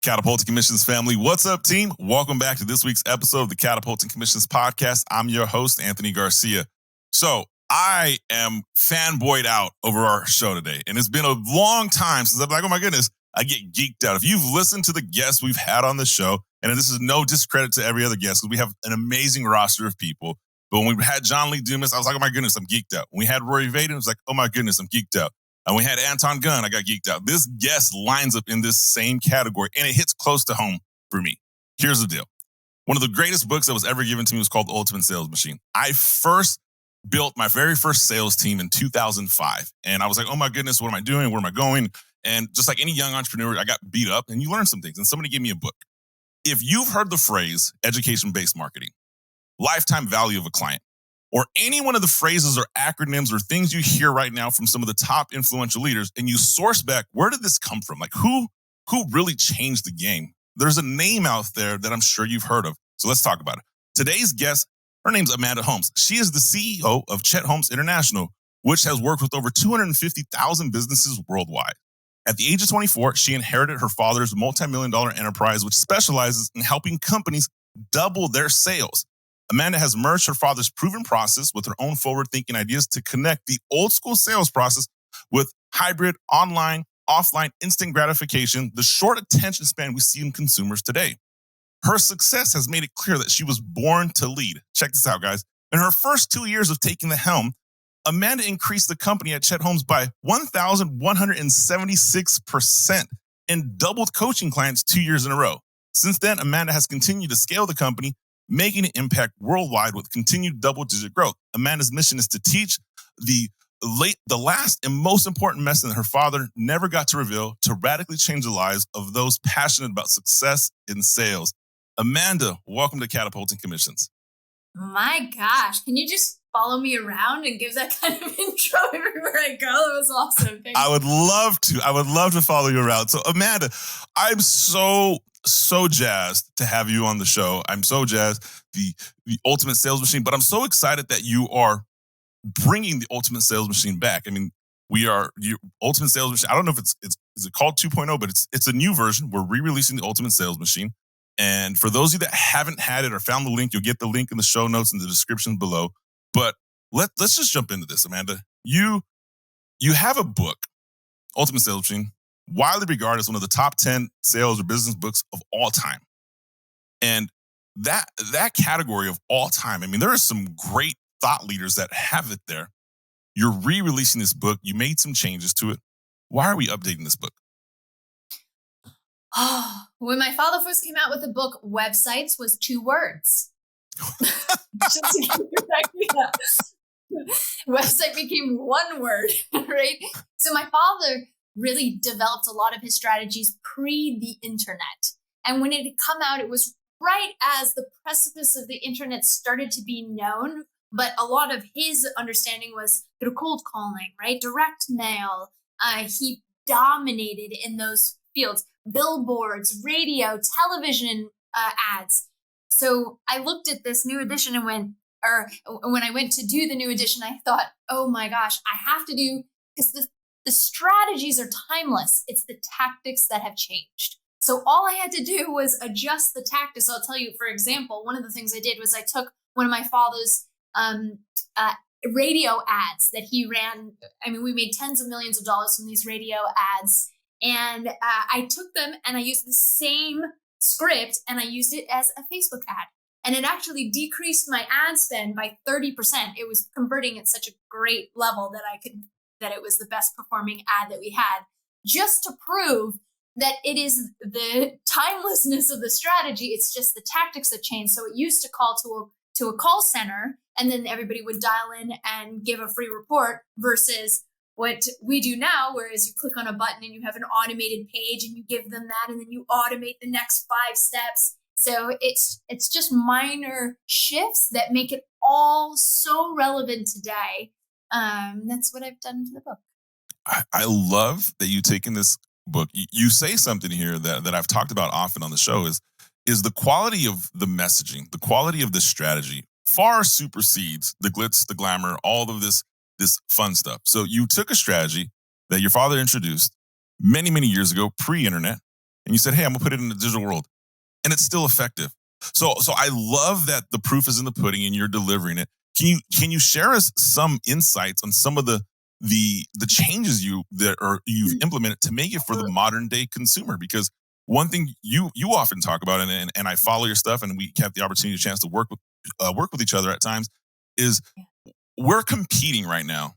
Catapulting Commissions family. What's up, team? Welcome back to this week's episode of the Catapulting Commissions podcast. I'm your host, Anthony Garcia. So I am fanboyed out over our show today. And it's been a long time since I'm like, oh my goodness, I get geeked out. If you've listened to the guests we've had on the show, and this is no discredit to every other guest, because we have an amazing roster of people. But when we had John Lee Dumas, I was like, oh my goodness, I'm geeked out. When we had Rory Vaden, I was like, oh my goodness, I'm geeked out. And we had Anton Gunn, I got geeked out. This guest lines up in this same category, and it hits close to home for me. Here's the deal. One of the greatest books that was ever given to me was called The Ultimate Sales Machine. I first built my very first sales team in 2005. And I was like, oh my goodness, what am I doing? Where am I going? And just like any young entrepreneur, I got beat up, and you learn some things. And somebody gave me a book. If you've heard the phrase education-based marketing, lifetime value of a client, or any one of the phrases or acronyms or things you hear right now from some of the top influential leaders, and you source back, where did this come from? Like who really changed the game? There's a name out there that I'm sure you've heard of. So let's talk about it. Today's guest, her name's Amanda Holmes. She is the CEO of Chet Holmes International, which has worked with over 250,000 businesses worldwide. At the age of 24, she inherited her father's multi-million-dollar enterprise, which specializes in helping companies double their sales. Amanda has merged her father's proven process with her own forward-thinking ideas to connect the old-school sales process with hybrid, online, offline, instant gratification, the short attention span we see in consumers today. Her success has made it clear that she was born to lead. Check this out, guys. In her first 2 years of taking the helm, Amanda increased the company at Chet Holmes by 1,176% and doubled coaching clients 2 years in a row. Since then, Amanda has continued to scale the company, making an impact worldwide with continued double-digit growth. Amanda's mission is to teach the last and most important lesson that her father never got to reveal to radically change the lives of those passionate about success in sales. Amanda, welcome to Catapulting Commissions. My gosh, can you just follow me around and give that kind of intro everywhere I go? That was awesome. Thank you. I would love to. I would love to follow you around. So Amanda, I'm so jazzed to have you on the show. I'm so jazzed, the Ultimate Sales Machine, but I'm so excited that you are bringing the Ultimate Sales Machine back. I mean, your Ultimate Sales Machine, I don't know if is it called 2.0, but it's a new version. We're re-releasing the Ultimate Sales Machine. And for those of you that haven't had it or found the link, you'll get the link in the show notes in the description below. But let's just jump into this, Amanda. You have a book, Ultimate Sales Machine, widely regarded as one of the top 10 sales or business books of all time. And that category of all time, I mean, there are some great thought leaders that have it there. You're re-releasing this book. You made some changes to it. Why are we updating this book? When my father first came out with the book, websites was 2 words. Just to give you an idea. Website became 1 word, right? So my father really developed a lot of his strategies pre the internet. And when it had come out, it was right as the precipice of the internet started to be known. But a lot of his understanding was through cold calling, right? Direct mail. He dominated in those fields. Billboards, radio, television ads. So I looked at this new edition and when I went to do the new edition, I thought, oh my gosh, I have to do, because the strategies are timeless. It's the tactics that have changed. So all I had to do was adjust the tactics. I'll tell you, for example, one of the things I did was I took one of my father's radio ads that he ran. I mean, we made tens of millions of dollars from these radio ads. And I took them and I used the same script and I used it as a Facebook ad. And it actually decreased my ad spend by 30%. It was converting at such a great level that it was the best performing ad that we had, just to prove that it is the timelessness of the strategy. It's just the tactics that change. So it used to call to a call center, and then everybody would dial in and give a free report, versus what we do now, whereas you click on a button and you have an automated page and you give them that, and then you automate the next 5 steps. So it's just minor shifts that make it all so relevant today. That's what I've done to the book. I love that you taken this book. You say something here that I've talked about often on the show is the quality of the messaging, the quality of the strategy far supersedes the glitz, the glamour, all of this fun stuff. So you took a strategy that your father introduced many, many years ago, pre-internet, and you said, hey, I'm gonna put it in the digital world, and it's still effective. So I love that the proof is in the pudding and you're delivering it. Can you share us some insights on some of the changes you've implemented to make it for the modern day consumer? Because one thing you often talk about, and I follow your stuff, and we have the opportunity, chance to work with each other at times, is we're competing right now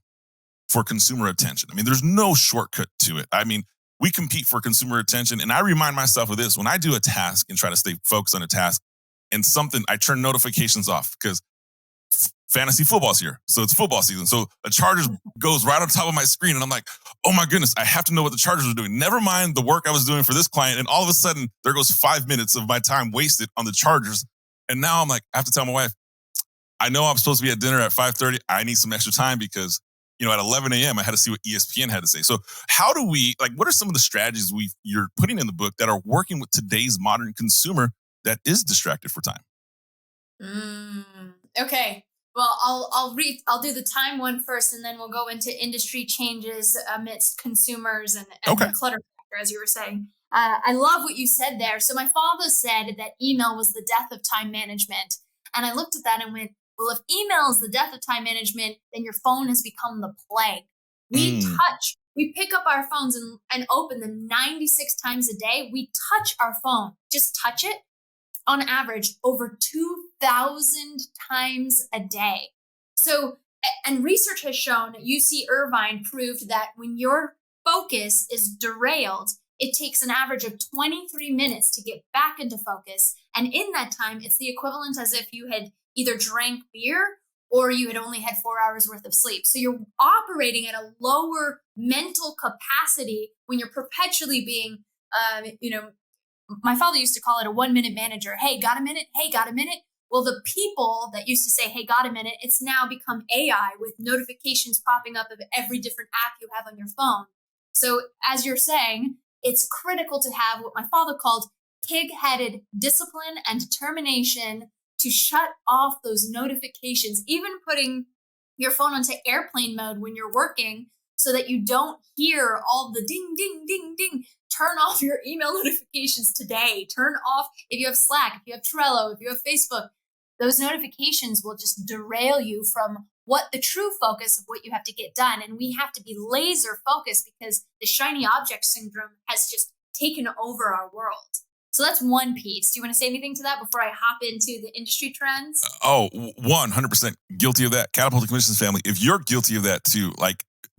for consumer attention. I mean, there's no shortcut to it. I mean, we compete for consumer attention, and I remind myself of this when I do a task and try to stay focused on a task, and I turn notifications off because fantasy football's here. So it's football season. So the Chargers goes right on top of my screen, and I'm like, oh my goodness, I have to know what the Chargers are doing. Never mind the work I was doing for this client. And all of a sudden, there goes 5 minutes of my time wasted on the Chargers. And now I'm like, I have to tell my wife, I know I'm supposed to be at dinner at 5:30. I need some extra time because, at 11 a.m., I had to see what ESPN had to say. So how do we, what are some of the strategies you're putting in the book that are working with today's modern consumer that is distracted for time? Okay. Well, I'll do the time one first, and then we'll go into industry changes amidst consumers and the clutter factor, as you were saying. I love what you said there. So my father said that email was the death of time management. And I looked at that and went, well, if email is the death of time management, then your phone has become the plague. We pick up our phones and open them 96 times a day. We touch our phone, just touch it, on average, over 2,000 times a day. So, and research has shown, UC Irvine proved that when your focus is derailed, it takes an average of 23 minutes to get back into focus. And in that time, it's the equivalent as if you had either drank beer or you had only had 4 hours worth of sleep. So you're operating at a lower mental capacity when you're perpetually being, my father used to call it a 1-minute manager. Hey, got a minute? Hey, got a minute? Well, the people that used to say, hey, got a minute, it's now become AI with notifications popping up of every different app you have on your phone. So as you're saying, it's critical to have what my father called pig-headed discipline and determination to shut off those notifications, even putting your phone onto airplane mode when you're working so that you don't hear all the ding, ding, ding, ding. Turn off your email notifications today. Turn off, if you have Slack, if you have Trello, if you have Facebook, those notifications will just derail you from what the true focus of what you have to get done. And we have to be laser focused because the shiny object syndrome has just taken over our world. So that's one piece. Do you want to say anything to that before I hop into the industry trends? 100% guilty of that. Catapulting Commissions family, if you're guilty of that too,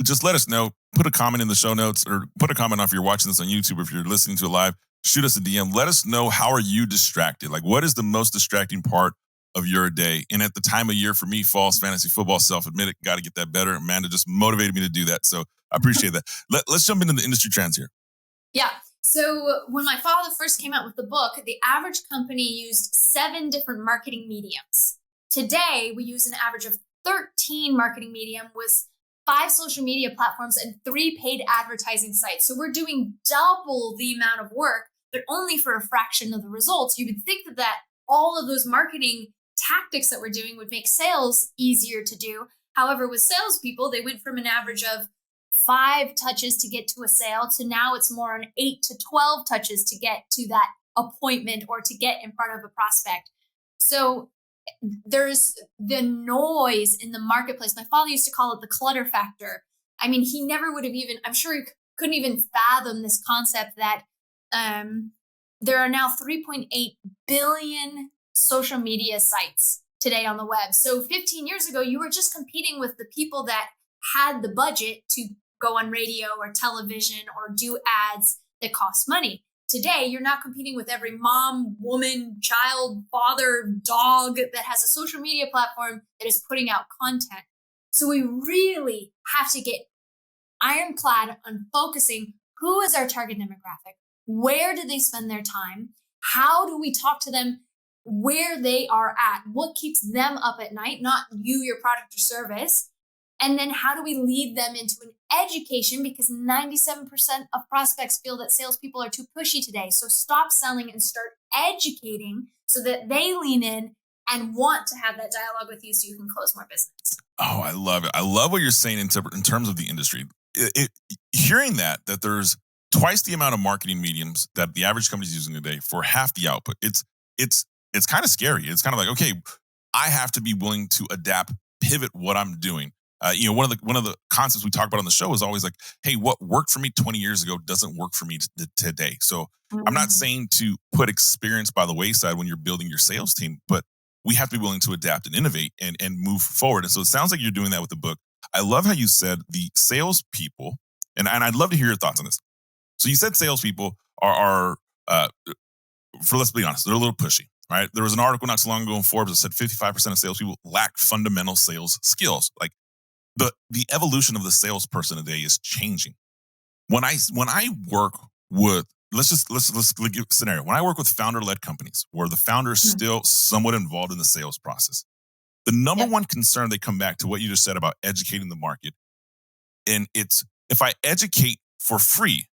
just let us know. Put a comment in the show notes, or put a comment if you're watching this on YouTube, or if you're listening to it live, shoot us a DM. Let us know, how are you distracted? What is the most distracting part of your day? And at the time of year for me, fall's fantasy football, self-admit it, got to get that better. Amanda just motivated me to do that. So I appreciate that. Let's jump into the industry trends here. Yeah. So when my father first came out with the book, the average company used 7 different marketing mediums. Today, we use an average of 13 marketing medium with 5 social media platforms and 3 paid advertising sites. So we're doing double the amount of work, but only for a fraction of the results. You would think that all of those marketing tactics that we're doing would make sales easier to do. However, with salespeople, they went from an average of 5 touches to get to a sale to now it's more on 8 to 12 touches to get to that appointment or to get in front of a prospect. So there's the noise in the marketplace. My father used to call it the clutter factor. I mean, he never would have even, I'm sure he couldn't even fathom this concept that there are now 3.8 billion social media sites today on the web. So 15 years ago, you were just competing with the people that had the budget to go on radio or television or do ads that cost money. Today, you're not competing with every mom, woman, child, father, dog that has a social media platform that is putting out content. So we really have to get ironclad on focusing who is our target demographic, where do they spend their time, how do we talk to them where they are at, what keeps them up at night, not you, your product or service. And then how do we lead them into an education? Because 97% of prospects feel that salespeople are too pushy today. So stop selling and start educating so that they lean in and want to have that dialogue with you so you can close more business. Oh, I love it. I love what you're saying in terms of the industry. Hearing that there's twice the amount of marketing mediums that the average company is using today for half the output. It's kind of scary. It's kind of like, okay, I have to be willing to adapt, pivot what I'm doing. One of the concepts we talk about on the show is always like, hey, what worked for me 20 years ago doesn't work for me today. So I'm not saying to put experience by the wayside when you're building your sales team, but we have to be willing to adapt and innovate and move forward. And so it sounds like you're doing that with the book. I love how you said the salespeople, and I'd love to hear your thoughts on this. So you said salespeople are for let's be honest, they're a little pushy, right? There was an article not too long ago in Forbes that said 55% of salespeople lack fundamental sales skills. Like the evolution of the salesperson today is changing. When I work with let's give a scenario. When I work with founder-led companies where the founder is still somewhat involved in the sales process, the number one concern they come back to what you just said about educating the market, and it's if I educate for free,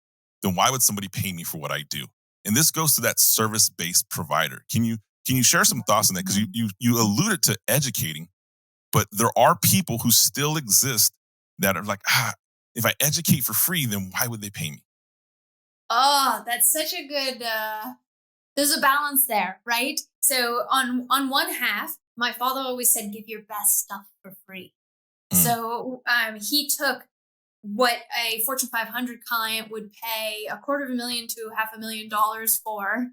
then why would somebody pay me for what I do? And this goes to that service-based provider. Can you share some thoughts on that? Because you alluded to educating, but there are people who still exist that are like, if I educate for free, then why would they pay me? Oh, that's such a good, there's a balance there, right? So on one half, my father always said, give your best stuff for free. So he took what a Fortune 500 client would pay $250,000 to $500,000 for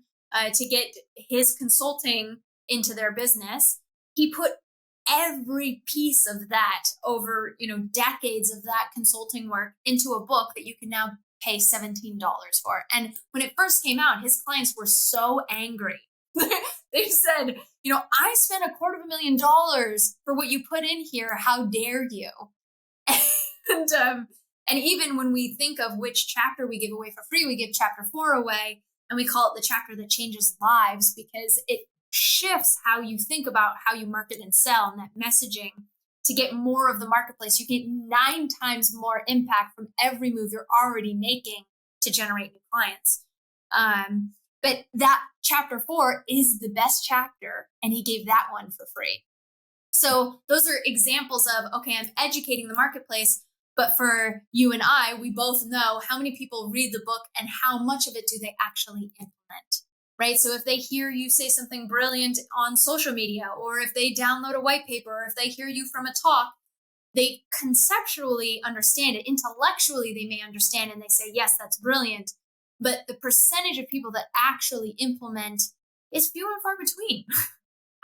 to get his consulting into their business. He put every piece of that over, decades of that consulting work into a book that you can now pay $17 for. And when it first came out, his clients were so angry. They said, I spent $250,000 for what you put in here. How dare you? And even when we think of which chapter we give away for free, we give chapter 4 away, and we call it the chapter that changes lives because it shifts how you think about how you market and sell and that messaging to get more of the marketplace. You get 9 times more impact from every move you're already making to generate new clients. But that chapter 4 is the best chapter, and he gave that one for free. So those are examples of, okay, I'm educating the marketplace, but for you and I, we both know how many people read the book and how much of it do they actually implement, right? So if they hear you say something brilliant on social media, or if they download a white paper, or if they hear you from a talk, they conceptually understand it. Intellectually, they may understand and they say, yes, that's brilliant. But the percentage of people that actually implement is few and far between,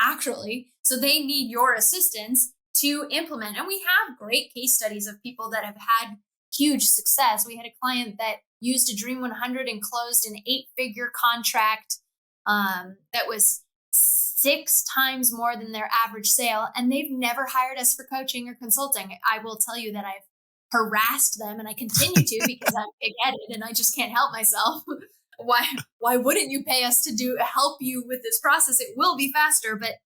actually. So they need your assistance to implement. And we have great case studies of people that have had huge success. We had a client that used a Dream 100 and closed an 8-figure contract that was 6 times more than their average sale. And they've never hired us for coaching or consulting. I will tell you that I've harassed them, and I continue to because I'm big-headed and I just can't help myself. Why wouldn't you pay us to help you with this process? It will be faster, but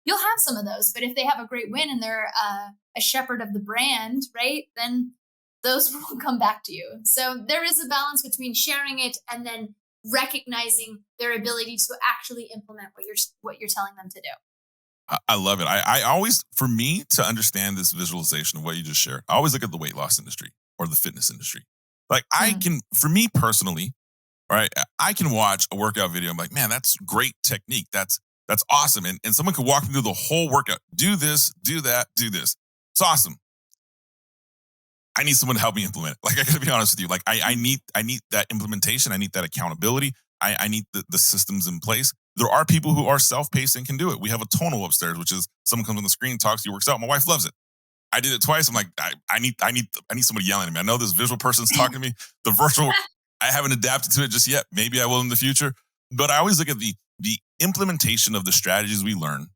you'll have some of those. But if they have a great win and they're a shepherd of the brand, right, then those will come back to you. So there is a balance between sharing it and then recognizing their ability to actually implement what you're telling them to do. I love it. I always, for me to understand this visualization of what you just shared, I always look at the weight loss industry or the fitness industry. Like for me personally, right, I can watch a workout video. I'm like, man, that's great technique. That's awesome. And someone could walk me through the whole workout. Do this, do that, do this. It's awesome. I need someone to help me implement it. Like, I gotta be honest with you. Like, I need that implementation. I need that accountability. I need the systems in place. There are people who are self-paced and can do it. We have a tonal upstairs, which is someone comes on the screen, talks to you, works out. My wife loves it. I did it twice. I'm like, I need somebody yelling at me. I know this visual person's talking to me. The virtual, I haven't adapted to it just yet. Maybe I will in the future. But I always look at the implementation of the strategies we learn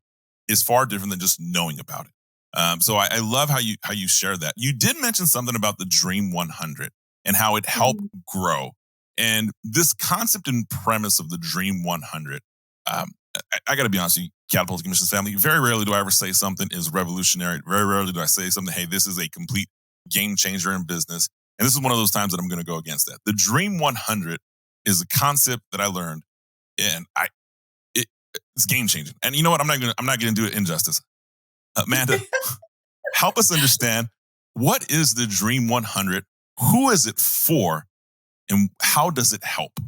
is far different than just knowing about it. So I love how you share that. You did mention something about the Dream 100 and how it helped grow. And this concept and premise of the Dream 100, I got to be honest with you, Catapulting Commissions family, very rarely do I ever say something is revolutionary. Very rarely do I say something, hey, this is a complete game changer in business. And this is one of those times that I'm going to go against that. The Dream 100 is a concept that I learned, and it's game changing. And you know what? I'm not going to do it injustice. Amanda, help us understand, what is the Dream 100? Who is it for? And how does it help?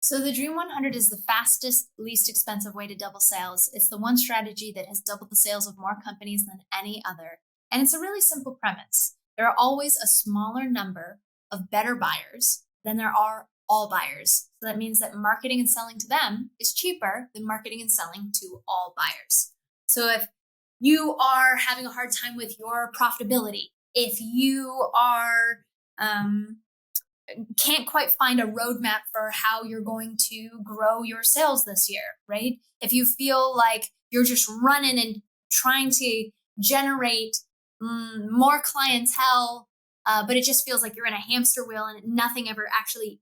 So the Dream 100 is the fastest, least expensive way to double sales. It's the one strategy that has doubled the sales of more companies than any other. And it's a really simple premise. There are always a smaller number of better buyers than there are all buyers. So that means that marketing and selling to them is cheaper than marketing and selling to all buyers. So if you are having a hard time with your profitability, if you are can't quite find a roadmap for how you're going to grow your sales this year, right? If you feel like you're just running and trying to generate more clientele, but it just feels like you're in a hamster wheel and nothing ever actually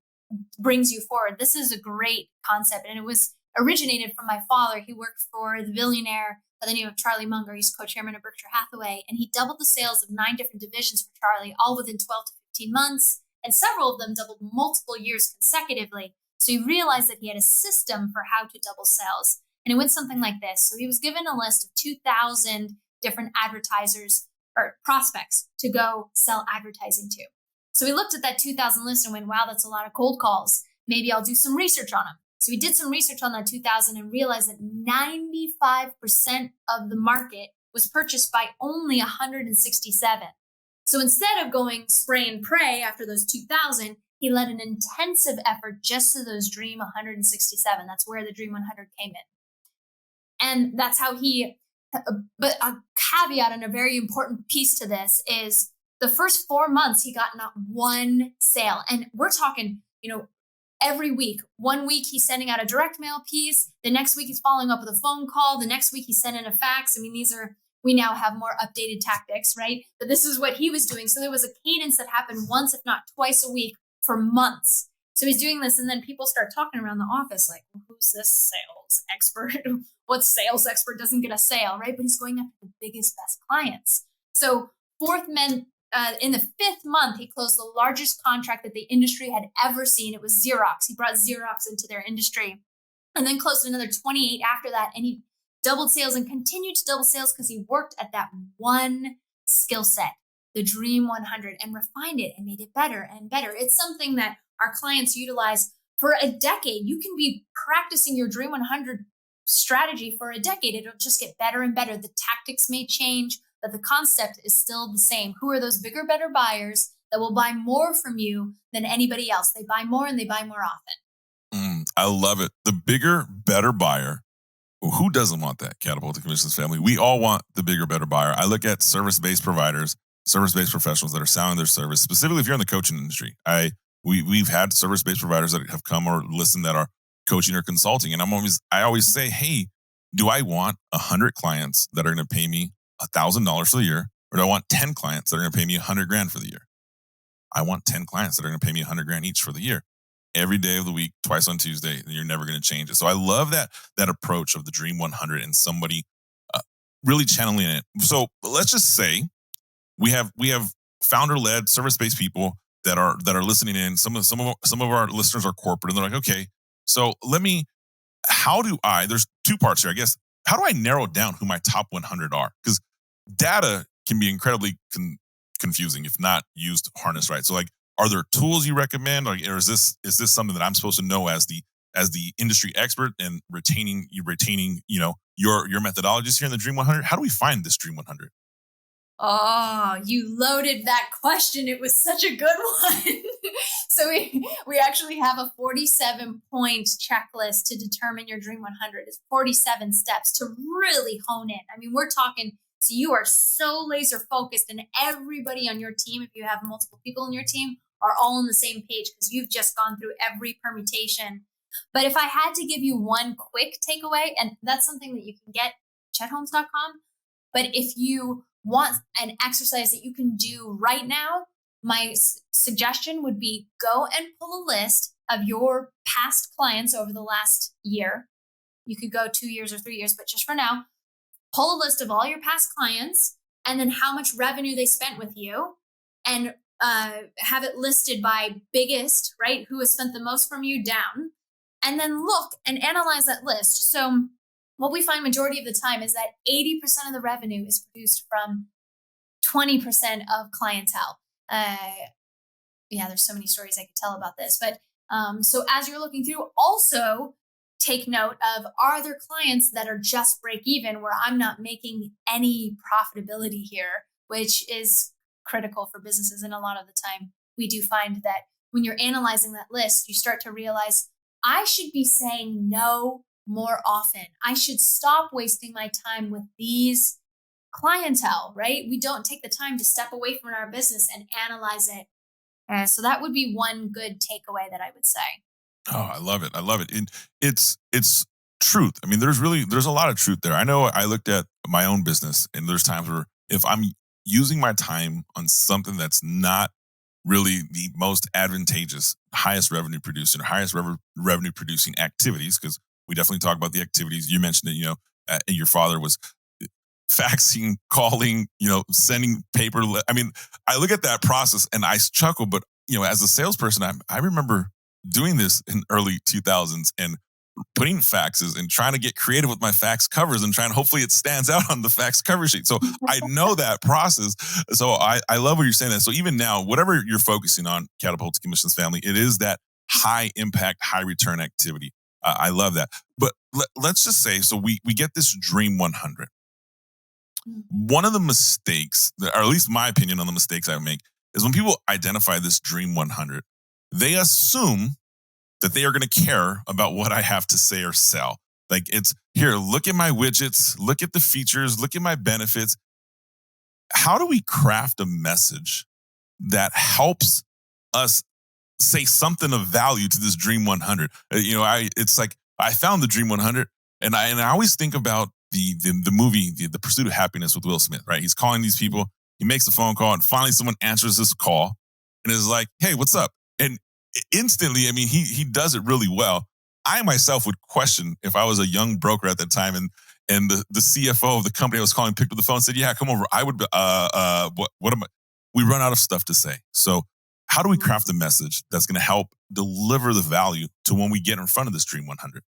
brings you forward. This is a great concept, and it was originated from my father. He worked for the billionaire by the name of Charlie Munger. He's co-chairman of Berkshire Hathaway, and he doubled the sales of 9 different divisions for Charlie, all within 12 to 15 months. And several of them doubled multiple years consecutively. So he realized that he had a system for how to double sales. And it went something like this. So he was given a list of 2,000 different advertisers or prospects to go sell advertising to. So he looked at that 2,000 list and went, wow, that's a lot of cold calls. Maybe I'll do some research on them. So he did some research on that 2,000 and realized that 95% of the market was purchased by only 167. So instead of going spray and pray after those 2,000, he led an intensive effort just to those Dream 167. That's where the Dream 100 came in. And that's how but a caveat and a very important piece to this is the first 4 months, he got not one sale. And we're talking, every week. 1 week, he's sending out a direct mail piece. The next week, he's following up with a phone call. The next week, he's sending a fax. We now have more updated tactics, right? But this is what he was doing. So there was a cadence that happened once, if not twice a week for months. So he's doing this, and then people start talking around the office like, well, who's this sales expert? What sales expert doesn't get a sale, right? But he's going after the biggest, best clients. So in the 5th month, he closed the largest contract that the industry had ever seen. It was Xerox. He brought Xerox into their industry and then closed another 28 after that. And he doubled sales and continued to double sales because he worked at that one skill set, the Dream 100, and refined it and made it better and better. It's something that our clients utilize for a decade. You can be practicing your Dream 100 strategy for a decade. It'll just get better and better. The tactics may change, but the concept is still the same. Who are those bigger, better buyers that will buy more from you than anybody else? They buy more and they buy more often. I love it. The bigger, better buyer. Who doesn't want that, Catapulting Commissions family? We all want the bigger, better buyer. I look at service-based providers, service-based professionals that are selling their service, specifically if you're in the coaching industry. We've had service-based providers that have come or listened that are coaching or consulting. And I always say, hey, do I want 100 clients that are going to pay me $1,000 for the year? Or do I want 10 clients that are going to pay me $100,000 for the year? I want 10 clients that are going to pay me $100,000 each for the year. Every day of the week, twice on Tuesday, you're never going to change it. So I love that approach of the Dream 100 and somebody really channeling it. So let's just say we have founder-led, service-based people that are listening in. Some of our listeners are corporate, and they're like, okay, so there's 2 parts here, I guess. How do I narrow down who my top 100 are? Because data can be incredibly confusing if not used harnessed right. So are there tools you recommend, or is this something that I'm supposed to know as the industry expert and retaining your methodologies here in the Dream 100? How do we find this Dream 100? Oh, you loaded that question. It was such a good one. So we actually have a 47-point checklist to determine your Dream 100. It's 47 steps to really hone in. We're talking, so you are so laser focused, and everybody on your team, if you have multiple people on your team, are all on the same page because you've just gone through every permutation. But if I had to give you one quick takeaway, and that's something that you can get chetholmes.com, but if you want an exercise that you can do right now, my suggestion would be go and pull a list of your past clients over the last year. You could go 2 years or 3 years, but just for now, pull a list of all your past clients and then how much revenue they spent with you, and have it listed by biggest, right? Who has spent the most from you down, and then look and analyze that list. So what we find majority of the time is that 80% of the revenue is produced from 20% of clientele. yeah, there's so many stories I could tell about this. But so as you're looking through, also take note of, are there clients that are just break even where I'm not making any profitability here, which is critical for businesses. And a lot of the time we do find that when you're analyzing that list, you start to realize I should be saying no more often. I should stop wasting my time with these clientele, right? We don't take the time to step away from our business and analyze it. So that would be one good takeaway that I would say. Oh, I love it. I love it. It's truth. I mean, there's a lot of truth there. I know I looked at my own business, and there's times where if I'm using my time on something that's not really the most advantageous, highest revenue producing, or highest revenue producing activities, because we definitely talk about the activities. You mentioned it, your father was faxing, calling, sending paper. I mean, I look at that process and I chuckle, but as a salesperson, I remember doing this in early 2000s and putting faxes and trying to get creative with my fax covers and trying, hopefully it stands out on the fax cover sheet. So I know that process. So I love what you're saying. That. So even now, whatever you're focusing on, Catapulting Commissions family, it is that high impact, high return activity. I love that. But let's just say, so we get this Dream 100. One of the mistakes, or at least my opinion on the mistakes I make, is when people identify this Dream 100, they assume that they are going to care about what I have to say or sell. Like, it's here, look at my widgets, look at the features, look at my benefits. How do we craft a message that helps us say something of value to this Dream 100? It's like, I found the Dream 100, and I always think about the movie, the Pursuit of Happiness with Will Smith, right? He's calling these people, he makes a phone call, and finally someone answers this call and is like, hey, what's up? And instantly, I mean, he does it really well. I myself would question, if I was a young broker at that time and the CFO of the company I was calling picked up the phone and said, yeah, come over. I would, what am I? We run out of stuff to say. So how do we craft a message that's going to help deliver the value to when we get in front of this Dream 100?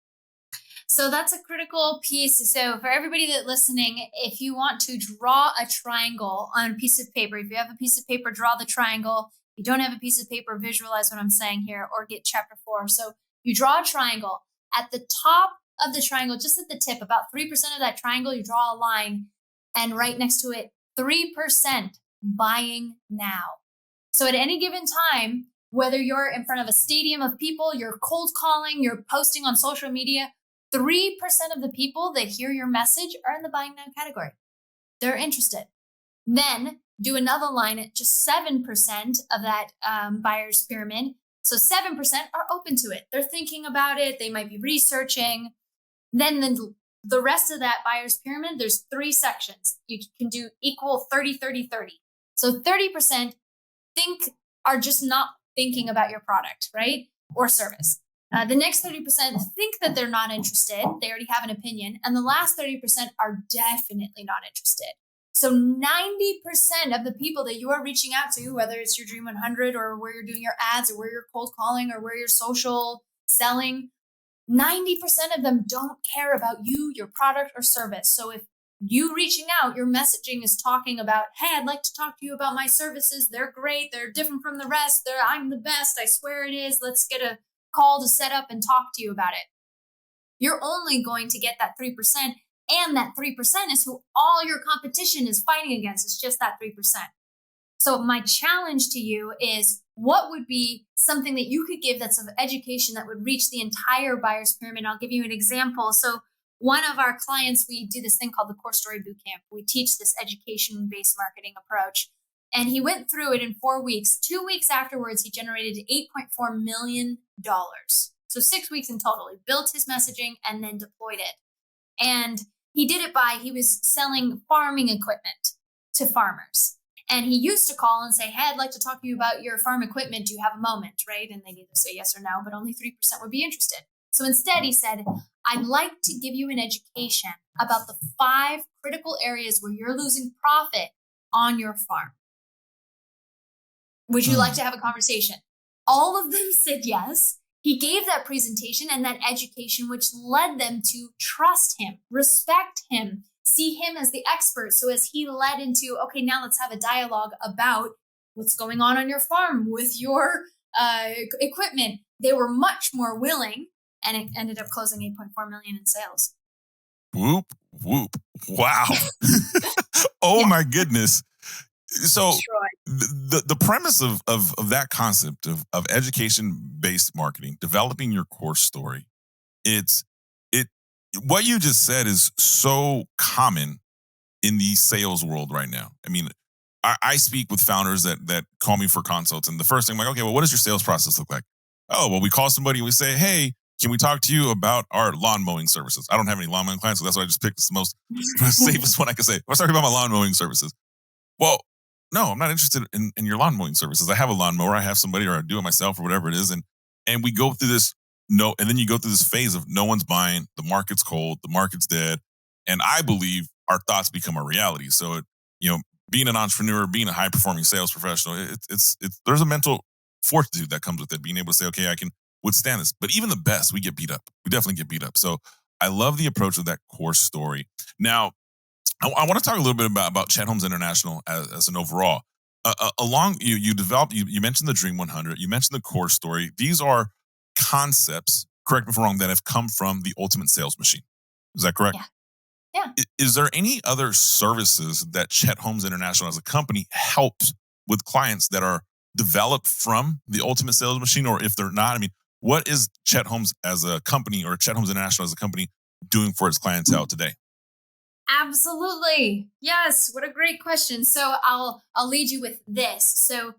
So that's a critical piece. So for everybody that's listening, if you want to draw a triangle on a piece of paper, if you have a piece of paper, draw the triangle. If you don't have a piece of paper, visualize what I'm saying here, or get chapter 4. So you draw a triangle. At the top of the triangle, just at the tip, about 3% of that triangle, you draw a line, and right next to it, 3% buying now. So at any given time, whether you're in front of a stadium of people, you're cold calling, you're posting on social media, 3% of the people that hear your message are in the buying now category. They're interested. Then do another line at just 7% of that buyer's pyramid. So 7% are open to it. They're thinking about it. They might be researching. Then the rest of that buyer's pyramid, there's 3 sections. You can do equal 30, 30, 30. So 30% are just not thinking about your product, right? Or service. The next 30% think that they're not interested. They already have an opinion. And the last 30% are definitely not interested. So 90% of the people that you are reaching out to, whether it's your Dream 100 or where you're doing your ads or where you're cold calling or where you're social selling, 90% of them don't care about you, your product or service. So if you reaching out, your messaging is talking about, hey, I'd like to talk to you about my services. They're great. They're different from the rest. I'm the best. I swear it is. Let's get a call to set up and talk to you about it. You're only going to get that 3%. And that 3% is who all your competition is fighting against. It's just that 3%. So my challenge to you is, what would be something that you could give that's of education that would reach the entire buyer's pyramid? I'll give you an example. So one of our clients, we do this thing called the Core Story Bootcamp. We teach this education-based marketing approach. And he went through it in 4 weeks. 2 weeks afterwards, he generated $8.4 million. So 6 weeks in total. He built his messaging and then deployed it. And he did it he was selling farming equipment to farmers. And he used to call and say, hey, I'd like to talk to you about your farm equipment. Do you have a moment, right? And they'd either say yes or no, but only 3% would be interested. So instead, he said, I'd like to give you an education about the 5 critical areas where you're losing profit on your farm. Would you like to have a conversation? All of them said yes. He gave that presentation and that education, which led them to trust him, respect him, see him as the expert. So as he led into, okay, now let's have a dialogue about what's going on your farm with your equipment. They were much more willing, and it ended up closing 8.4 million in sales. Whoop, whoop. Wow. Oh my goodness. So the premise of that concept of education-based marketing, developing your core story, what you just said is so common in the sales world right now. I mean, I speak with founders that call me for consults, and the first thing I'm like, okay, well, what does your sales process look like? Oh, well, we call somebody and we say, hey, can we talk to you about our lawn mowing services? I don't have any lawn mowing clients, so that's why I just picked the most safest one I could say. Let's talk about my lawn mowing services. Well, no, I'm not interested in your lawn mowing services. I have a lawnmower, I have somebody, or I do it myself, or whatever it is, and we go through this and then you go through this phase of no one's buying, the market's cold, the market's dead, and I believe our thoughts become a reality. So being an entrepreneur, being a high performing sales professional, it's there's a mental fortitude that comes with it, being able to say, okay, I can withstand this. But even the best, we get beat up. We definitely get beat up. So I love the approach of that core story. Now, I want to talk a little bit about Chet Holmes International as an overall. Along you developed, you mentioned the Dream 100, you mentioned the core story. These are concepts, correct me if I'm wrong, that have come from the Ultimate Sales Machine. Is that correct? Yeah. Is there any other services that Chet Holmes International as a company helps with clients that are developed from the Ultimate Sales Machine? Or if they're not, I mean, what is Chet Holmes as a company, or Chet Holmes International as a company, doing for its clientele today? Absolutely. Yes. What a great question. So I'll lead you with this. So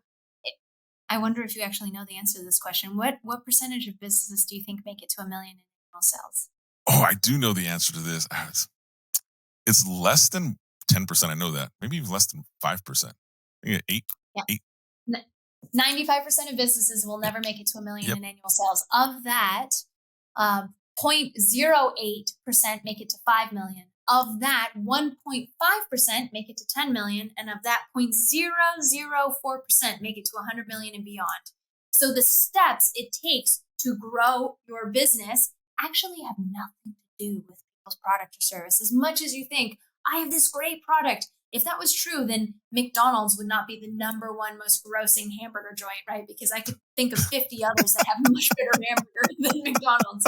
I wonder if you actually know the answer to this question. What percentage of businesses do you think make it to 1 million in annual sales? Oh, I do know the answer to this. It's less than 10%. I know that. Maybe even less than 5%. I think 8. Yeah. 8. 95% of businesses will never make it to 1 million Yep. in annual sales. Of that, 0.08% make it to 5 million. Of that, 1.5% make it to 10 million. And of that, 0.004% make it to 100 million and beyond. So the steps it takes to grow your business actually have nothing to do with people's product or service. As much as you think, I have this great product. If that was true, then McDonald's would not be the number one most grossing hamburger joint, right? Because I could think of 50 others that have a much better hamburger than McDonald's.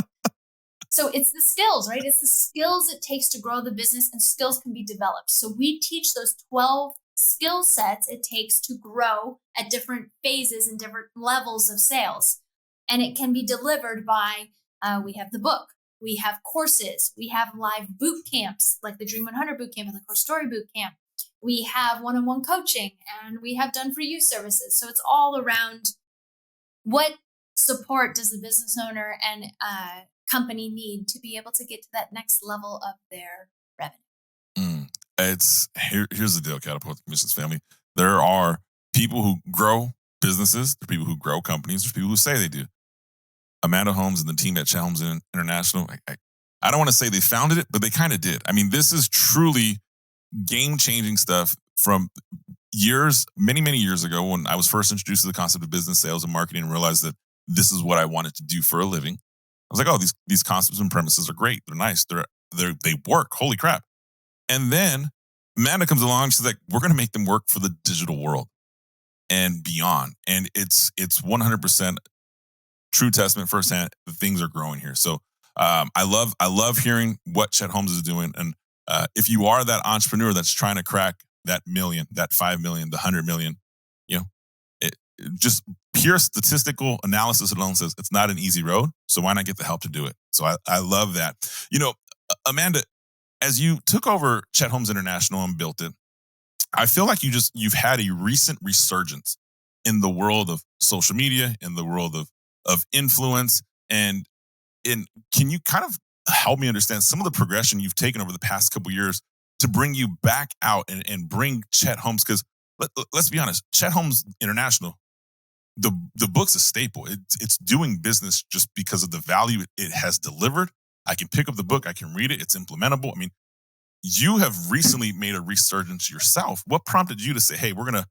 So it's the skills, right? It's the skills it takes to grow the business, and skills can be developed. So we teach those 12 skill sets it takes to grow at different phases and different levels of sales. And it can be delivered by, we have the book, we have courses, we have live boot camps like the Dream 100 Bootcamp and the Core Story Bootcamp. We have one-on-one coaching, and we have done for you services. So it's all around what support does the business owner and company need to be able to get to that next level of their revenue. Here's the deal, Catapulting Commissions family. There are people who grow businesses, there are people who grow companies, there's people who say they do. Amanda Holmes and the team at Chet Holmes International, I don't want to say they founded it, but they kind of did. I mean, this is truly game-changing stuff from many, many years ago, when I was first introduced to the concept of business, sales, and marketing, and realized that this is what I wanted to do for a living. I was like, oh, these concepts and premises are great. They're nice. They work. Holy crap. And then Amanda comes along. She's like, we're going to make them work for the digital world and beyond. And it's 100% true testament firsthand that things are growing here. So I love hearing what Chet Holmes is doing. And if you are that entrepreneur that's trying to crack that million, that 5 million, the 100 million, just pure statistical analysis alone says it's not an easy road. So why not get the help to do it? So I love that. Amanda, as you took over Chet Holmes International and built it, I feel like you've had a recent resurgence in the world of social media, in the world of influence. And can you kind of help me understand some of the progression you've taken over the past couple of years to bring you back out and bring Chet Holmes? Because let's be honest, Chet Holmes International, the book's a staple. It's doing business just because of the value it has delivered. I can pick up the book, I can read it, it's implementable. I mean, you have recently made a resurgence yourself. What prompted you to say, hey, we're gonna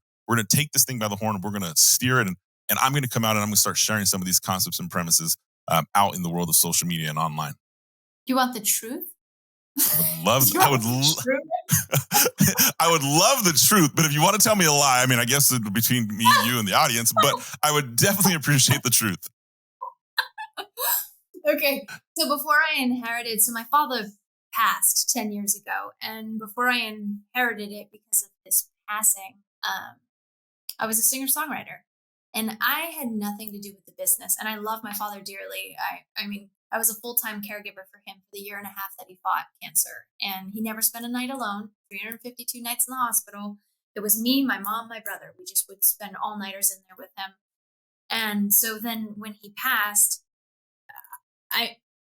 take this thing by the horn, and we're gonna steer it, and I'm gonna come out and I'm gonna start sharing some of these concepts and premises out in the world of social media and online? You want the truth? I would love. I would love the truth, but if you want to tell me a lie, I mean, I guess it's between me, you, and the audience, but I would definitely appreciate the truth. Okay. So before I inherited, so my father passed 10 years ago. And before I inherited it because of his passing, I was a singer-songwriter. And I had nothing to do with the business. And I love my father dearly. I mean, I was a full-time caregiver for him for the year and a half that he fought cancer. And he never spent a night alone, 352 nights in the hospital. It was me, my mom, my brother. We just would spend all-nighters in there with him. And so then when he passed,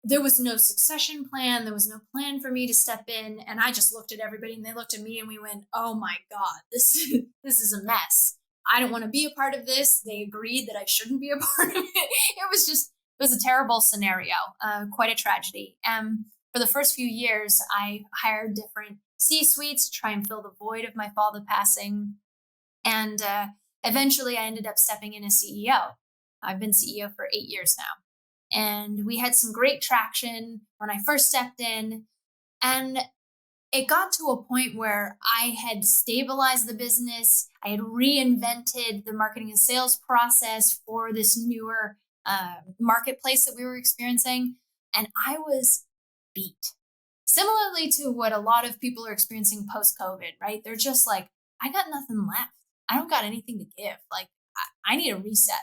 there was no succession plan. There was no plan for me to step in. And I just looked at everybody and they looked at me and we went, oh my God, this is a mess. I don't want to be a part of this. They agreed that I shouldn't be a part of it. It was a terrible scenario, quite a tragedy. For the first few years, I hired different C-suites to try and fill the void of my father passing. And eventually I ended up stepping in as CEO. I've been CEO for 8 years now. And we had some great traction when I first stepped in. And it got to a point where I had stabilized the business. I had reinvented the marketing and sales process for this newer marketplace that we were experiencing. And I was beat. Similarly to what a lot of people are experiencing post-COVID, right? They're just like, I got nothing left. I don't got anything to give. Like, I need a reset.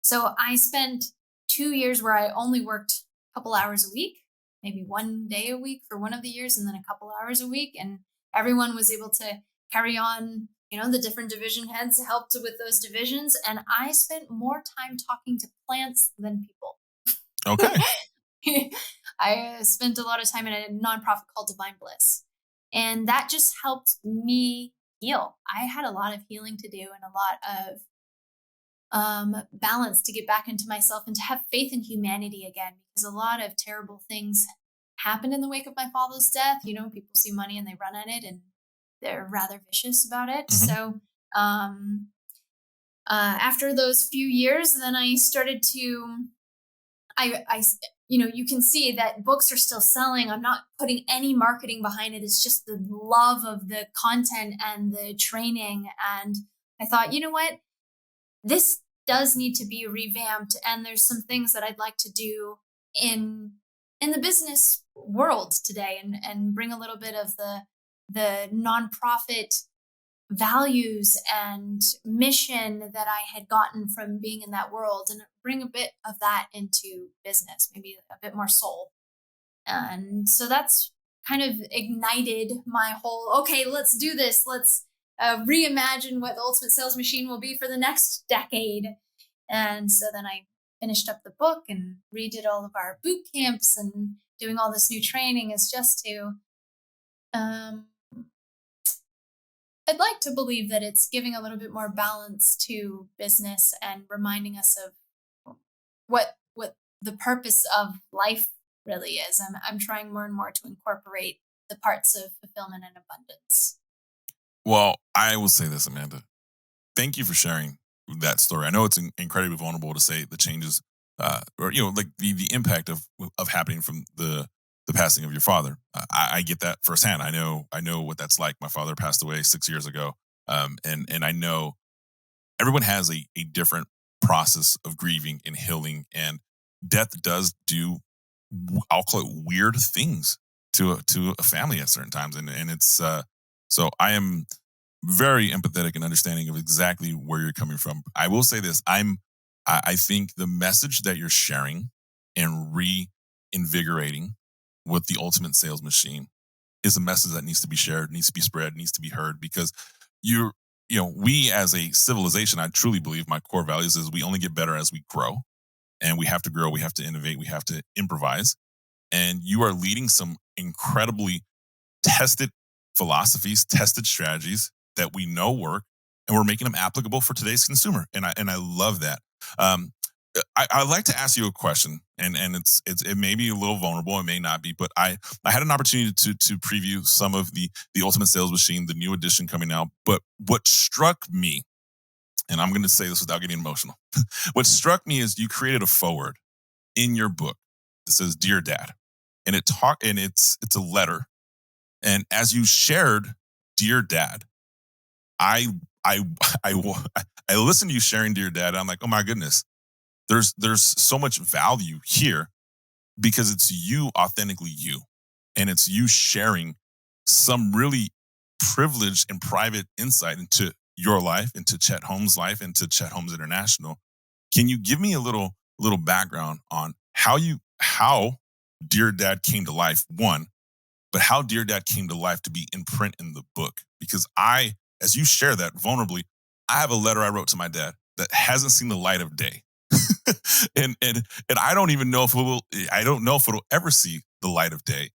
So I spent 2 years where I only worked a couple hours a week, maybe 1 day a week for one of the years, and then a couple hours a week. And everyone was able to carry on, the different division heads helped with those divisions. And I spent more time talking to plants than people. Okay. I spent a lot of time in a nonprofit called Divine Bliss. And that just helped me heal. I had a lot of healing to do and a lot of balance to get back into myself and to have faith in humanity again, because a lot of terrible things happened in the wake of my father's death. People see money and they run at it and they're rather vicious about it. Mm-hmm. So after those few years, then I started to, you can see that books are still selling. I'm not putting any marketing behind it. It's just the love of the content and the training. And I thought, you know what? This does need to be revamped, and there's some things that I'd like to do in the business world today, and bring a little bit of the nonprofit values and mission that I had gotten from being in that world, and bring a bit of that into business, maybe a bit more soul. And so that's kind of ignited my whole, okay, let's do this. Let's reimagine what the Ultimate Sales Machine will be for the next decade. And so then I finished up the book and redid all of our boot camps, and doing all this new training is just to, I'd like to believe that it's giving a little bit more balance to business and reminding us of what the purpose of life really is. I'm trying more and more to incorporate the parts of fulfillment and abundance. Well, I will say this, Amanda. Thank you for sharing that story. I know it's incredibly vulnerable to say the changes, or like the impact of happening from the passing of your father. I get that firsthand. I know what that's like. My father passed away 6 years ago, and I know everyone has a different process of grieving and healing, and death does do, I'll call it, weird things to a family at certain times, and it's so I am very empathetic and understanding of exactly where you're coming from. I will say this: I think the message that you're sharing and reinvigorating with the Ultimate Sales Machine is a message that needs to be shared, needs to be spread, needs to be heard, because we as a civilization, I truly believe my core values is we only get better as we grow, and we have to grow, we have to innovate, we have to improvise. And you are leading some incredibly tested philosophies, tested strategies that we know work, and we're making them applicable for today's consumer. And I love that. I'd like to ask you a question, and it may be a little vulnerable, it may not be, but I had an opportunity to preview some of the Ultimate Sales Machine, the new edition coming out. But what struck me, and I'm going to say this without getting emotional, what struck me is you created a foreword in your book that says "Dear Dad," and it's a letter. And as you shared Dear Dad. I I I listen to you sharing Dear Dad. And I'm like, oh my goodness, there's so much value here because it's you authentically you, and it's you sharing some really privileged and private insight into your life, into Chet Holmes' life, into Chet Holmes International. Can you give me a little background on how Dear Dad came to life? One, but how Dear Dad came to life to be in print in the book. Because as you share that vulnerably, I have a letter I wrote to my dad that hasn't seen the light of day. and I don't even know if I don't know if it'll ever see the light of day.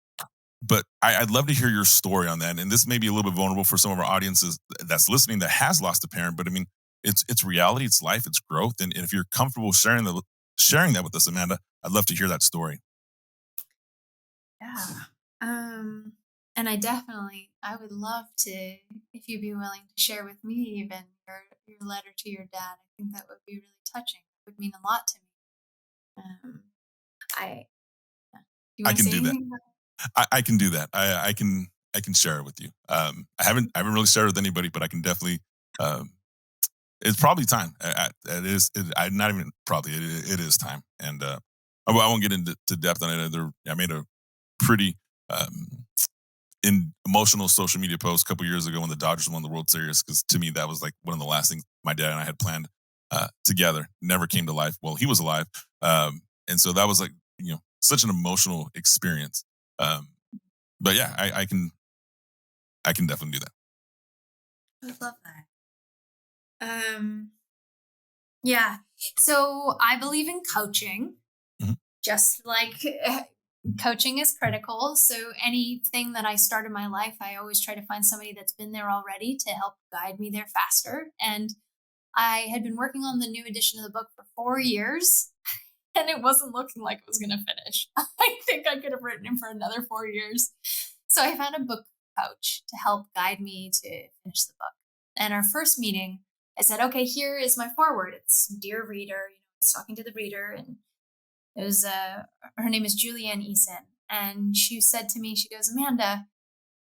But I'd love to hear your story on that. And this may be a little bit vulnerable for some of our audiences that's listening that has lost a parent. But I mean, it's reality, it's life, it's growth. And if you're comfortable sharing that with us, Amanda, I'd love to hear that story. Yeah. And I would love to, if you'd be willing to share with me even your letter to your dad. I think that would be really touching. It would mean a lot to me. I, yeah. Do you I want to can say do that. anything about I can do that. I can share it with you. I haven't really shared it with anybody, but I can definitely. It's probably time. It is. I not even probably. It is time, and I won't get into depth on it. I made a pretty in emotional social media post a couple years ago when the Dodgers won the World Series, because to me that was like one of the last things my dad and I had planned together. Never came to life. Well, he was alive, and so that was like such an emotional experience. But yeah, I can definitely do that. I love that. Yeah. So I believe in coaching, just like coaching is critical. So anything that I start in my life, I always try to find somebody that's been there already to help guide me there faster. And I had been working on the new edition of the book for 4 years, and it wasn't looking like it was going to finish. I think I could have written it for another 4 years. So I found a book coach to help guide me to finish the book. And our first meeting, I said, okay, here is my foreword. It's Dear Reader. I was talking to the reader, and it was her name is Julianne Eason. And she said to me, she goes, Amanda,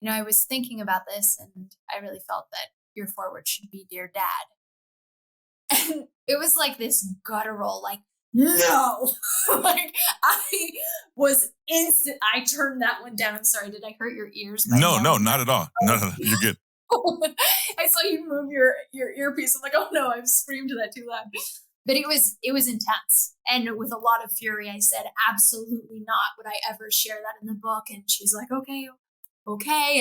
I was thinking about this, and I really felt that your foreword should be Dear Dad. And it was like this guttural, like, no. Like, I was instant. I turned that one down. I'm sorry. Did I hurt your ears? No, not at all. No, you're good. I saw you move your earpiece. I'm like, oh no, I've screamed that too loud. But it was intense. And with a lot of fury, I said, absolutely not would I ever share that in the book. And she's like, okay.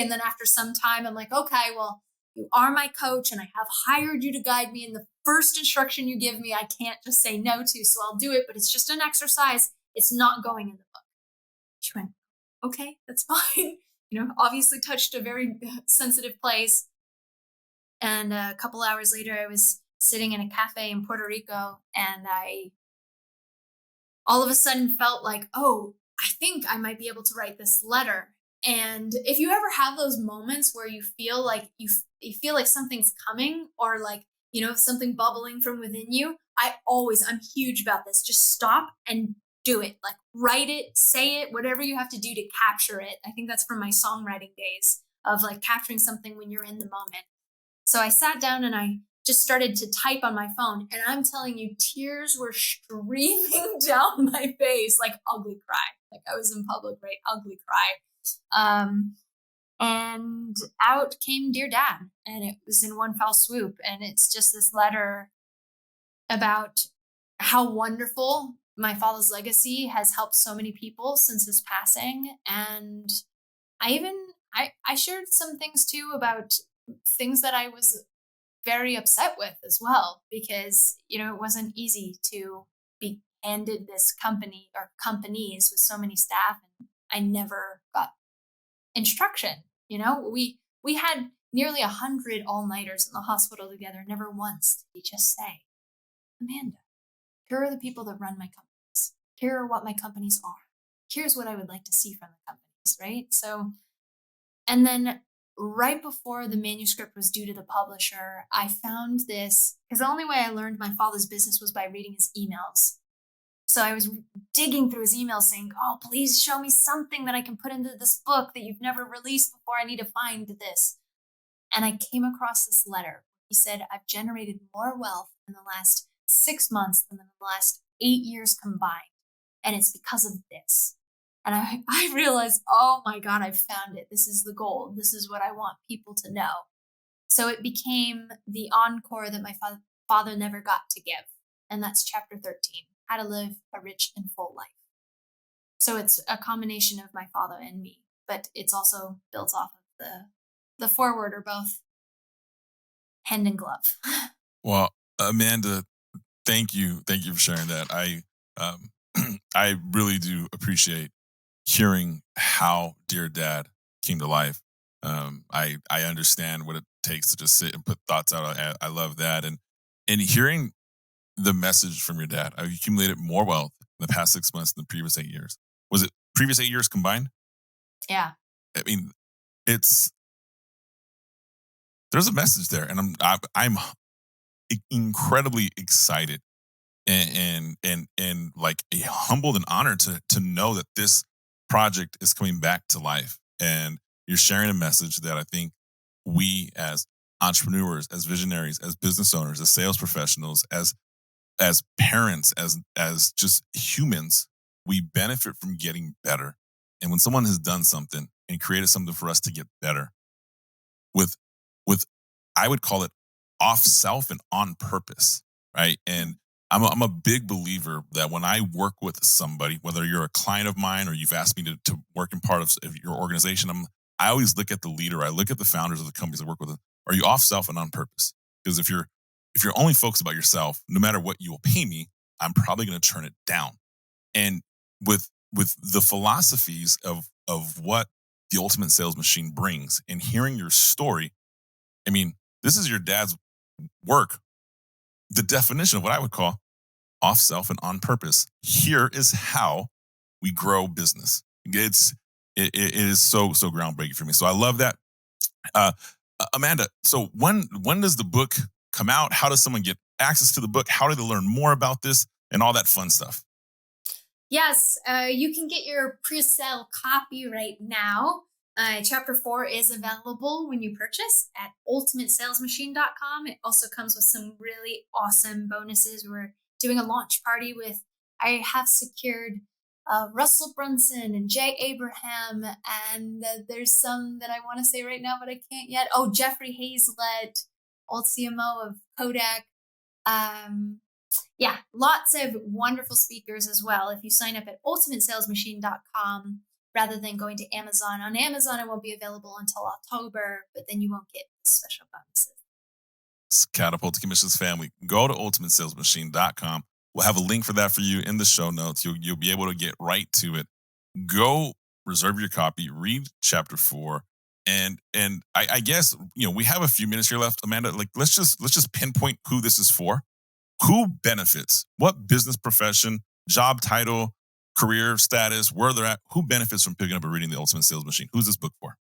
And then after some time, I'm like, okay, well, you are my coach and I have hired you to guide me. And the first instruction you give me, I can't just say no to. So I'll do it, but it's just an exercise. It's not going in the book. She went, okay, that's fine. Obviously touched a very sensitive place. And a couple hours later, I was sitting in a cafe in Puerto Rico, and I all of a sudden felt like, oh, I think I might be able to write this letter. And if you ever have those moments where you feel like you feel like something's coming, or like, something bubbling from within you, I'm huge about this. Just stop and do it. Like, write it, say it, whatever you have to do to capture it. I think that's from my songwriting days of like capturing something when you're in the moment. So I sat down and I just started to type on my phone, and I'm telling you, tears were streaming down my face, like ugly cry. Like I was in public, right? Ugly cry. And out came Dear Dad, and it was in one foul swoop. And it's just this letter about how wonderful my father's legacy has helped so many people since his passing. And I shared some things too about things that I was very upset with as well, because, it wasn't easy to be handed this company or companies with so many staff, and I never got instruction. We had nearly 100 all-nighters in the hospital together. Never once did he just say, Amanda, here are the people that run my companies. Here are what my companies are. Here's what I would like to see from the companies, right? So, and then right before the manuscript was due to the publisher, I found this, because the only way I learned my father's business was by reading his emails. So I was digging through his emails saying, oh, please show me something that I can put into this book that you've never released before. I need to find this. And I came across this letter. He said, I've generated more wealth in the last 6 months than in the last 8 years combined. And it's because of this. And I realized, oh my God, I found it. This is the goal. This is what I want people to know. So it became the encore that my father never got to give. And that's chapter 13, How to Live a Rich and Full Life. So it's a combination of my father and me, but it's also built off of the foreword, or both hand in glove. Well, Amanda, thank you for sharing that. I really do appreciate hearing how Dear Dad came to life. I understand what it takes to just sit and put thoughts out. I love that, and hearing the message from your dad. I've accumulated more wealth in the past 6 months than the previous 8 years. Was it previous 8 years combined? Yeah. I mean, there's a message there, and I'm incredibly excited and like humbled and honored to know that this project is coming back to life, and you're sharing a message that I think we as entrepreneurs, as visionaries, as business owners, as sales professionals, as parents, as just humans, we benefit from getting better. And when someone has done something and created something for us to get better with I would call it off self and on purpose, right? And I'm a big believer that when I work with somebody, whether you're a client of mine or you've asked me to work in part of your organization, I always look at the leader. I look at the founders of the companies I work with. Are you off self and on purpose? Because if you're only focused about yourself, no matter what you will pay me, I'm probably going to turn it down. And with the philosophies of what the ultimate sales machine brings, and hearing your story, I mean, this is your dad's work. The definition of what I would call off self and on purpose. Here is how we grow business. It is so groundbreaking for me. So I love that. Amanda, so when does the book come out? How does someone get access to the book? How do they learn more about this and all that fun stuff? Yes, you can get your pre-sale copy right now. Chapter 4 is available when you purchase at ultimatesalesmachine.com. It also comes with some really awesome bonuses. We're doing a launch party with, I have secured Russell Brunson and Jay Abraham, and there's some that I want to say right now, but I can't yet. Oh, Jeffrey Hazlett, old CMO of Kodak. Yeah, lots of wonderful speakers as well. If you sign up at ultimatesalesmachine.com, rather than going to Amazon. On Amazon, it won't be available until October, but then you won't get special bonuses. Catapulting Commissions family, go to ultimatesalesmachine.com. We'll have a link for that for you in the show notes. You'll be able to get right to it. Go reserve your copy, read chapter 4. And I guess, we have a few minutes here left, Amanda. Like, let's just pinpoint who this is for. Who benefits? What business profession, job title, career status, where they're at, who benefits from picking up and reading The Ultimate Sales Machine? Who's this book for?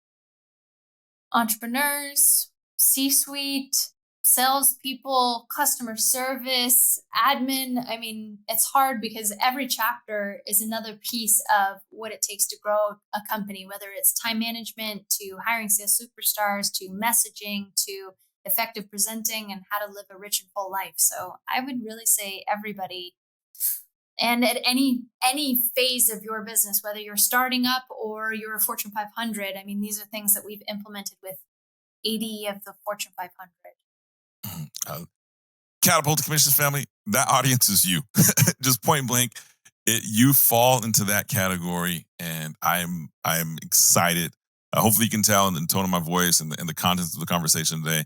Entrepreneurs, C-suite, salespeople, customer service, admin. I mean, it's hard because every chapter is another piece of what it takes to grow a company, whether it's time management to hiring sales superstars to messaging to effective presenting and how to live a rich and full life. So I would really say everybody. And at any phase of your business, whether you're starting up or you're a Fortune 500, I mean, these are things that we've implemented with 80 of the Fortune 500. Catapulting Commissions family, that audience is you. Just point blank, you fall into that category, and I'm excited. Hopefully you can tell in the tone of my voice and the contents of the conversation today.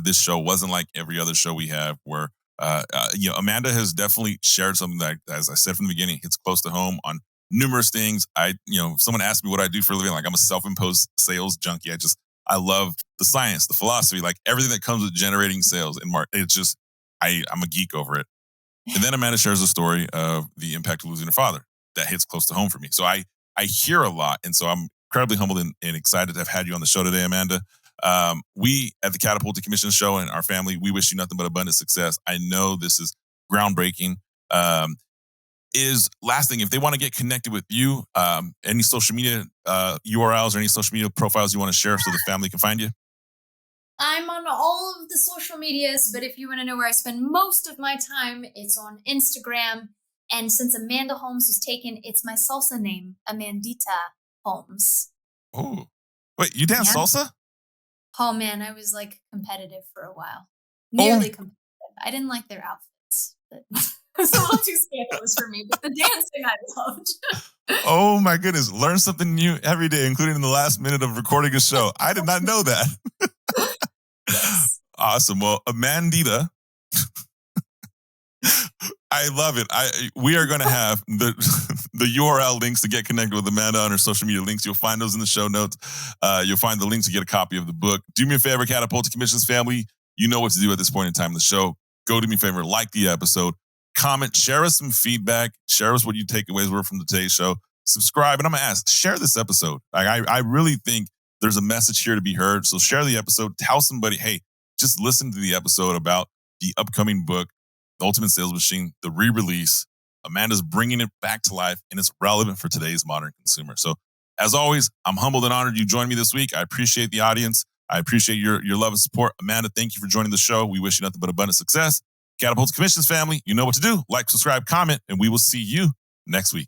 This show wasn't like every other show we have where Amanda has definitely shared something that, as I said from the beginning, hits close to home on numerous things. If someone asked me what I do for a living, like I'm a self-imposed sales junkie. I love the science, the philosophy, like everything that comes with generating sales and it's just, I'm a geek over it. And then Amanda shares a story of the impact of losing her father that hits close to home for me. So I hear a lot. And so I'm incredibly humbled and excited to have had you on the show today, Amanda. We at the Catapulting Commission Show and our family, we wish you nothing but abundant success. I know this is groundbreaking. Last thing, if they want to get connected with you, any social media URLs or any social media profiles you want to share so the family can find you? I'm on all of the social medias, but if you want to know where I spend most of my time, it's on Instagram. And since Amanda Holmes was taken, it's my salsa name, Amandita Holmes. Oh, wait, you dance salsa? Oh man, I was like competitive for a while. Nearly competitive. I didn't like their outfits. But it was a little too scandalous for me, but the dancing I loved. Oh my goodness. Learn something new every day, including in the last minute of recording a show. I did not know that. Yes. Awesome. Well, Amandita, I love it. We are going to have the URL links to get connected with Amanda on her social media links. You'll find those in the show notes. You'll find the links to get a copy of the book. Do me a favor, Catapulting Commissions family. You know what to do at this point in time in the show. Go do me a favor, like the episode, comment, share us some feedback, share us what you takeaways were from today's show. Subscribe, and I'm going to ask, share this episode. I really think there's a message here to be heard. So share the episode. Tell somebody, hey, just listen to the episode about the upcoming book, The Ultimate Sales Machine, the re-release. Amanda's bringing it back to life, and it's relevant for today's modern consumer. So as always, I'm humbled and honored you joined me this week. I appreciate the audience. I appreciate your love and support. Amanda, thank you for joining the show. We wish you nothing but abundant success. Catapulting Commissions family, you know what to do. Like, subscribe, comment, and we will see you next week.